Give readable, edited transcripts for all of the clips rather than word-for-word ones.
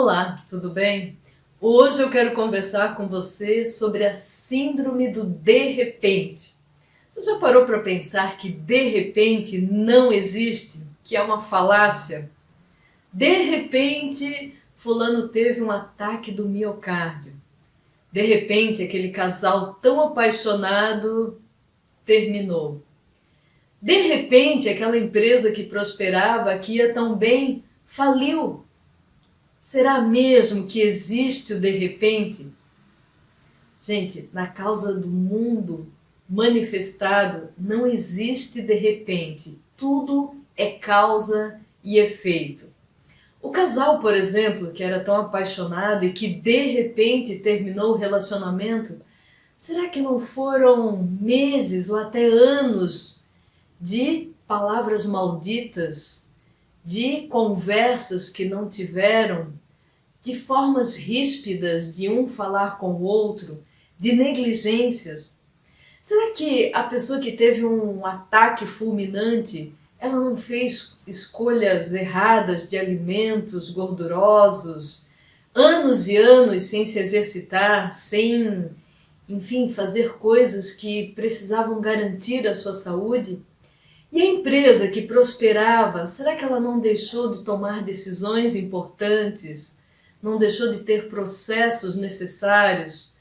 Olá, tudo bem? Hoje eu quero conversar com você sobre a síndrome do de repente. Você já parou para pensar que de repente não existe? Que é uma falácia? De repente, fulano teve um ataque do miocárdio. De repente, aquele casal tão apaixonado terminou. De repente, aquela empresa que prosperava, que ia tão bem, faliu. Será mesmo que existe o de repente? Gente, na causa do mundo manifestado não existe de repente. Tudo é causa e efeito. O casal, por exemplo, que era tão apaixonado e que de repente terminou o relacionamento, será que não foram meses ou até anos de palavras malditas, de conversas que não tiveram, de formas ríspidas de um falar com o outro, de negligências? Será que a pessoa que teve um ataque fulminante, ela não fez escolhas erradas de alimentos gordurosos, anos e anos sem se exercitar, sem, enfim, fazer coisas que precisavam garantir a sua saúde? E a empresa que prosperava, será que ela não deixou de tomar decisões importantes? Não deixou de ter processos necessários?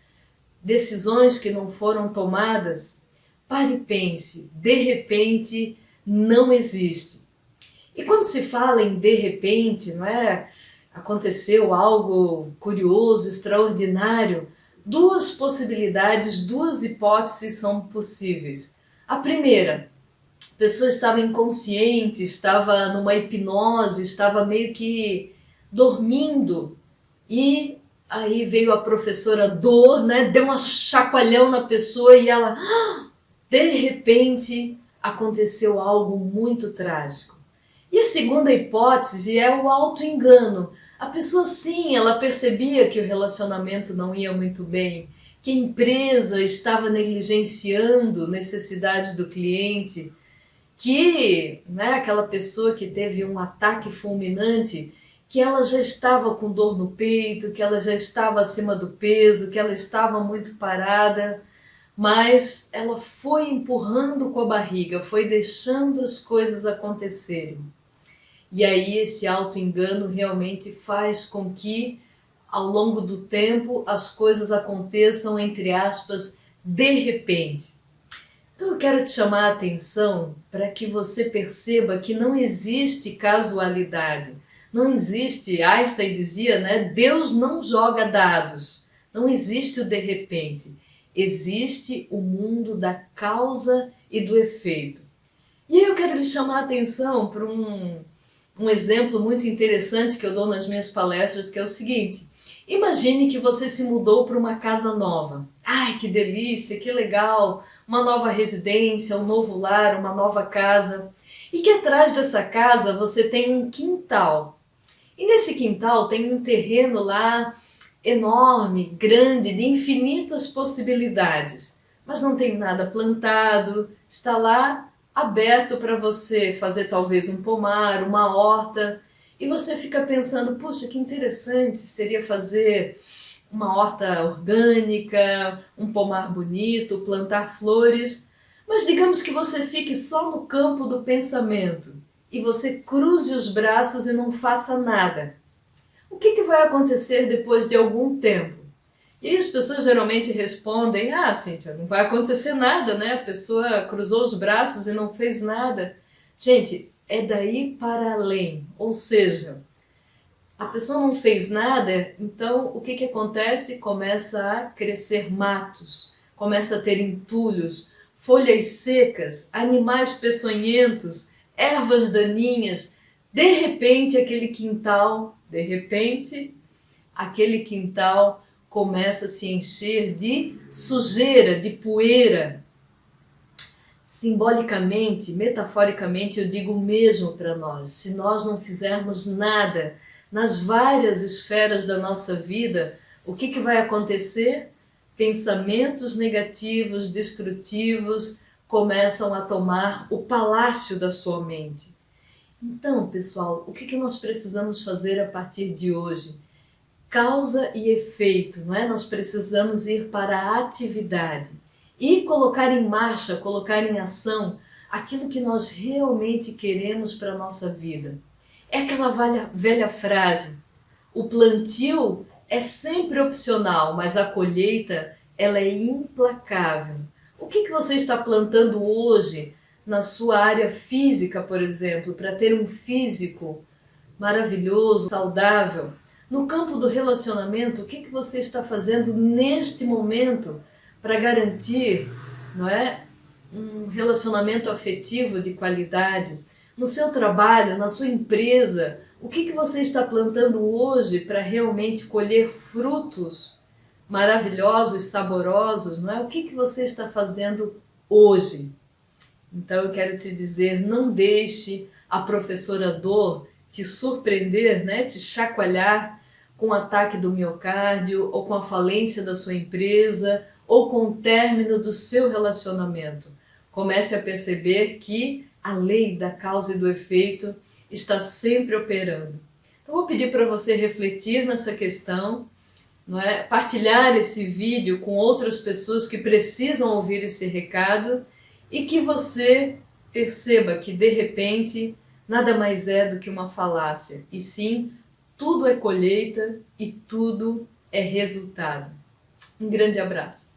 Decisões que não foram tomadas? Pare e pense, de repente não existe. E quando se fala em de repente, não é? Aconteceu algo curioso, extraordinário. Duas possibilidades, duas hipóteses são possíveis. A primeira: a pessoa estava inconsciente, estava numa hipnose, estava meio que dormindo, e aí veio a professora Dor, né? Deu um chacoalhão na pessoa e ela, de repente, aconteceu algo muito trágico. E a segunda hipótese é o auto-engano. A pessoa, sim, ela percebia que o relacionamento não ia muito bem, que a empresa estava negligenciando necessidades do cliente, que, né, aquela pessoa que teve um ataque fulminante, que ela já estava com dor no peito, que ela já estava acima do peso, que ela estava muito parada, mas ela foi empurrando com a barriga, foi deixando as coisas acontecerem. E aí esse auto-engano realmente faz com que, ao longo do tempo, as coisas aconteçam, entre aspas, de repente. Então eu quero te chamar a atenção para que você perceba que não existe casualidade. Não existe, Einstein dizia, né? Deus não joga dados. Não existe o de repente. Existe o mundo da causa e do efeito. E aí eu quero lhe chamar a atenção para um exemplo muito interessante que eu dou nas minhas palestras, que é o seguinte: imagine que você se mudou para uma casa nova. Ai, que delícia, que legal! Uma nova residência, um novo lar, uma nova casa. E que atrás dessa casa você tem um quintal. E nesse quintal tem um terreno lá enorme, grande, de infinitas possibilidades. Mas não tem nada plantado, está lá aberto para você fazer talvez um pomar, uma horta. E você fica pensando, puxa, que interessante seria fazer uma horta orgânica, um pomar bonito, plantar flores. Mas digamos que você fique só no campo do pensamento e você cruze os braços e não faça nada. O que vai acontecer depois de algum tempo? E aí as pessoas geralmente respondem, Cíntia, não vai acontecer nada, né? A pessoa cruzou os braços e não fez nada. Gente, é daí para além, ou seja, a pessoa não fez nada, então o que acontece? Começa a crescer matos, começa a ter entulhos, folhas secas, animais peçonhentos, ervas daninhas. De repente aquele quintal começa a se encher de sujeira, de poeira. Simbolicamente, metaforicamente, eu digo o mesmo para nós. Se nós não fizermos nada nas várias esferas da nossa vida, o que vai acontecer? Pensamentos negativos, destrutivos, começam a tomar o palácio da sua mente. Então, pessoal, o que nós precisamos fazer a partir de hoje? causa e efeito, não é? Nós precisamos ir para a atividade e colocar em marcha, colocar em ação aquilo que nós realmente queremos para a nossa vida. É aquela velha frase: o plantio é sempre opcional, mas a colheita ela é implacável. O que você está plantando hoje na sua área física, por exemplo, para ter um físico maravilhoso, saudável? No campo do relacionamento, o que você está fazendo neste momento para garantir, não é, um relacionamento afetivo de qualidade? No seu trabalho, na sua empresa, o que você está plantando hoje para realmente colher frutos maravilhosos, saborosos, não é? O que você está fazendo hoje? Então eu quero te dizer, não deixe a professora dor te surpreender, né? Te chacoalhar com o ataque do miocárdio, ou com a falência da sua empresa, ou com o término do seu relacionamento. Comece a perceber que a lei da causa e do efeito está sempre operando. Eu vou pedir para você refletir nessa questão, não é? Partilhar esse vídeo com outras pessoas que precisam ouvir esse recado e que você perceba que, de repente, nada mais é do que uma falácia, e sim, tudo é colheita e tudo é resultado. Um grande abraço.